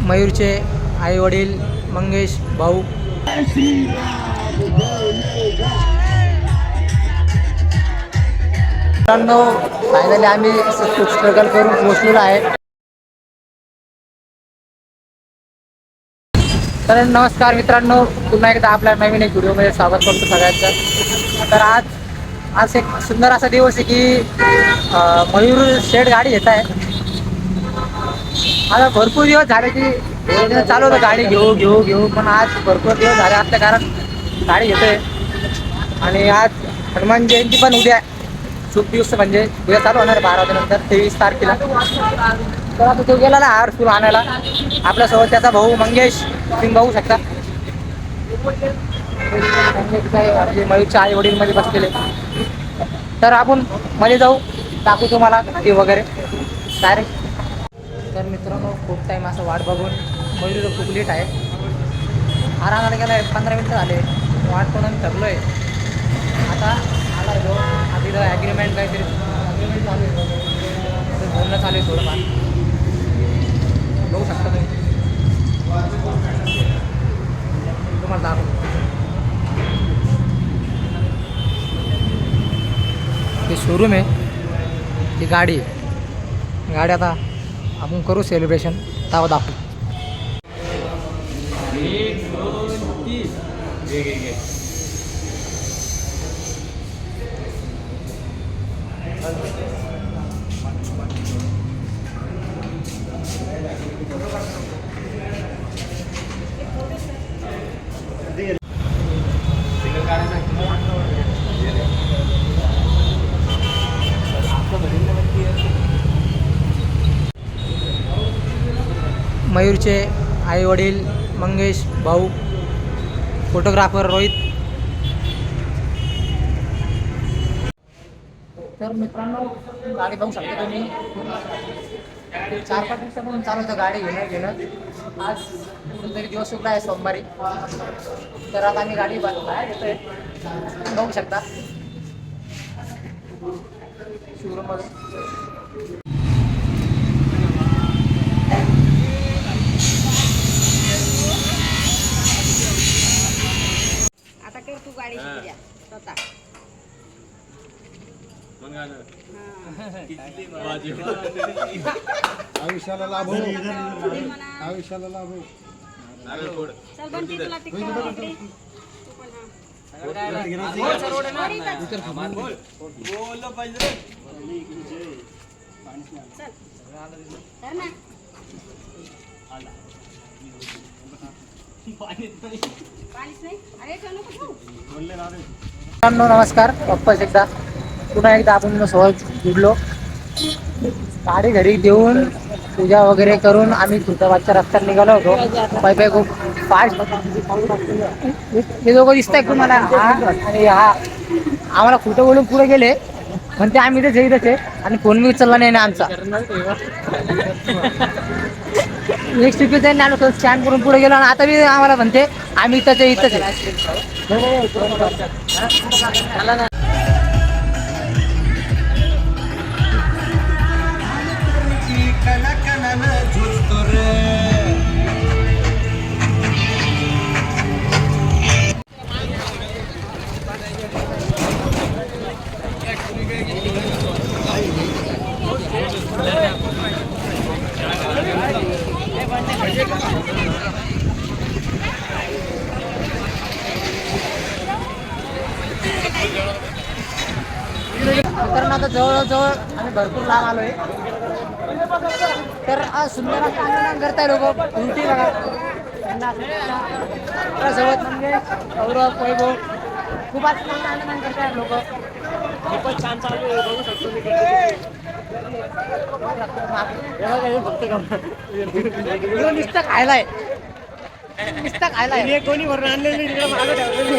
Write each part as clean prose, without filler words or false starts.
मयूरचे आई वडील मंगेश भाऊ. मित्रांनो फायनली आम्ही खूप स्ट्रगल करून पोहोचलेलो आहे. तर नमस्कार मित्रांनो, पुन्हा एकदा आपल्या नवीन एक व्हिडिओमध्ये स्वागत करतो सगळ्यांचं. तर आज एक सुंदर असा दिवस आहे की मयूर शेड गाडी घेत आहे. आता भरपूर दिवस झाले की चालू होतं गाडी घेऊ पण आज भरपूर दिवस झाले असल्या कारण गाडी घेतोय. आणि आज हनुमान जयंती पण उद्या शुभ दिवस, म्हणजे उद्या चालू होणार 12 वाजेनंतर 23 तारखेला. तर आता तो गेला ना हार फुल आणायला. आपल्यासोबत त्याचा भाऊ मंगेश, तुम्ही बघू शकता. म्हणजे मयूरच्या आई वडील मध्ये बसलेले. तर आपण मध्ये जाऊ, दाखवू तुम्हाला गाडी वगैरे डायरेक्ट. तर मित्रांनो खूप टाईम असं वाट बघून मयूर खूप लेट आहे. हार आणायला गेला आहे, 15 मिनटं झाले. वाट पण ठरलो आहे. आता आला जो आधी ॲग्रीमेंट काहीतरी ॲग्रीमेंट चालू आहे, बोलणं चालू आहे थोडंफार. बघू शकता तुम्ही, तुम्हाला दाखवतो. हे शोरूम आहे, ही गाडी आता आपण करू सेलिब्रेशन, तेव्हा दाखवू. मयूरचे आई वडील मंगेश भाऊ, फोटोग्राफर रोहित. तर मित्रांनो गाडी बघू शकता तुम्ही, 4-5 दिवसापासून चालू होतं गाडी घेणं. आज तरी दिवस सुद्धा आहे सोमवारी. तर आता आम्ही गाडी बाहेर घेतोय, बघू शकता शोरूममध्ये. आता कर तू गाडी शिकल्या स्वतः. आयुष्याला लाभ हो, आयुष्याला लाभ हो. चल बनती तुला तिकडे बोल पाहिजे. चल कर ना. पाणीच नाही. अरे चल नको ठेवू. मित्रांनो नमस्कार, वापस एकदा पुन्हा एकदा आपण सोबत जुडलो. गाडी घरी देऊन पूजा वगैरे करून आम्ही खुर्दाबादच्या रस्त्यात निघालो होतो. पाय खूप फास्ट. हे दोघं दिसत आहे तुम्हाला, हा आणि हा. आम्हाला खोटं बोलून पुढे गेले, म्हणते आम्ही इथेच आहे आणि फोन मी उचलला नाही ना आमचा. एक स्टिपीच आहे ना, स्टँड करून पुढे गेलो आणि आता बी आम्हाला म्हणते आम्ही इथंच आहे. मित्रांनो आता जवळजवळ आम्ही भरपूर लांब आलोय. तर आज सुंदर असं आंदोलन करताय लोक. उलटी बघा सोबत म्हणजे गौरव वैभव खूप असं चांगलं आंदोलन करताय लोक. खूपच छान चालू आहे, बघू शकतो मी. नुसतं खायलाय, नुसतं खायलाय. कोणी भरून आणलेली तिकडे मागं ठेवलेली.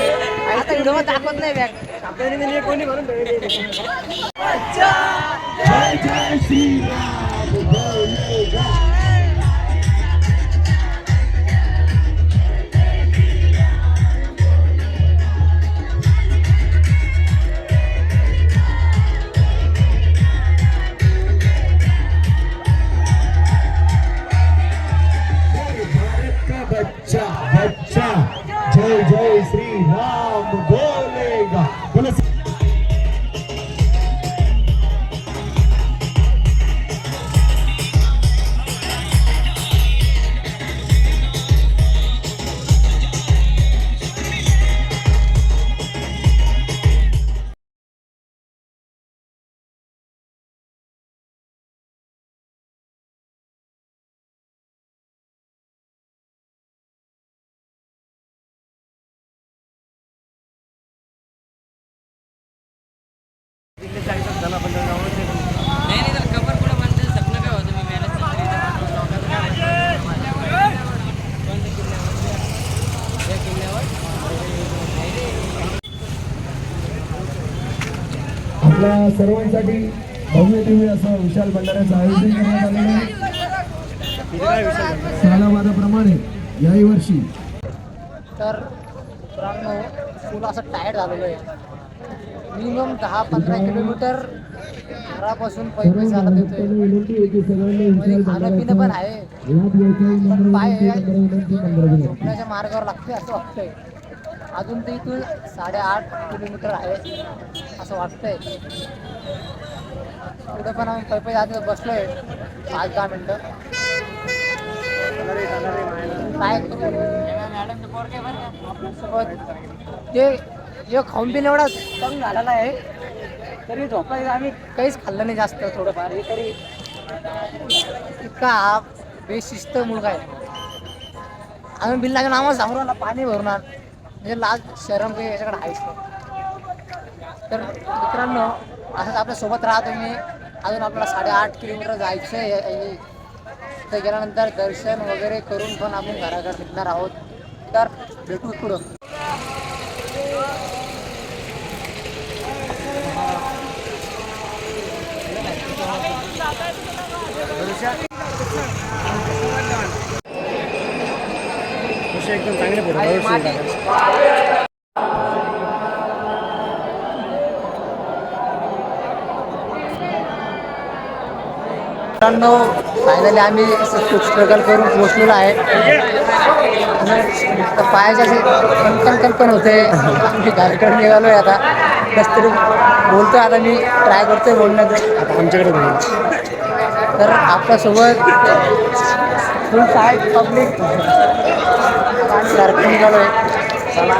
आता व्हिडिओ दाखवत नाही बॅग आपल्याला. कोणी भरून ठेवलेली. आपल्या सर्वांसाठी भव्य दिव्य असं विशाल भंडाऱ्याचं आयोजन करण्यात आलेलं आहे. सालावादाप्रमाणे याही वर्षी तर मित्रांनो फुल असं टायर्ड झालेलं आहे. मिनिमम 10-15 किलोमीटर घरापासून पैसे चालत येतोय विनंती आहे की सगळ्यांनी म्हणजे विशाल खाणं पिणं पण आहे लाभ घ्यायचा पण पाय विनंती मंडळ झोपण्याच्या मार्गावर लागते असं वाटतंय. अजून ते इथून 8.5 किलोमीटर आहे असं वाटतंय. पुढे पण आम्ही पैसे आधी बसलोय 5-10 मिनटं. काय ते जे खाऊन पिणं एवढा कमी झालेला आहे तरी झोपायचं आम्ही काहीच खाल्लं नाही जास्त थोडंफार हे तरी इतका हा बेशिस्त मुलगा आहे. आम्ही बिल्लाच्या नावावर सांगू राहिला पाणी भरणार म्हणजे लाज शरम काही याच्याकडे आहेच नाही. तर मित्रांनो असंच आपल्या सोबत राहा तुम्ही. अजून आपल्याला 8.5 किलोमीटर जायचं आहे. तर गेल्यानंतर दर्शन वगैरे करून पण आपण घराकडे निघणार आहोत. तर भेटू पुढं. एकदम चांगले फोटो मित्रांनो फायनली आम्ही खूप स्ट्रगल करून पोहोचलेलो आहे. तर पायाचे असे कणकण होते. आम्ही घराकडे निघालो आहे आता. कस तरी बोलतोय आता मी ट्राय करतोय बोलण्याचं. आता आमच्याकडे बघा. तर आपल्यासोबत फुल साईड पब्लिक आम्ही घराकडे निघालो आहे. चला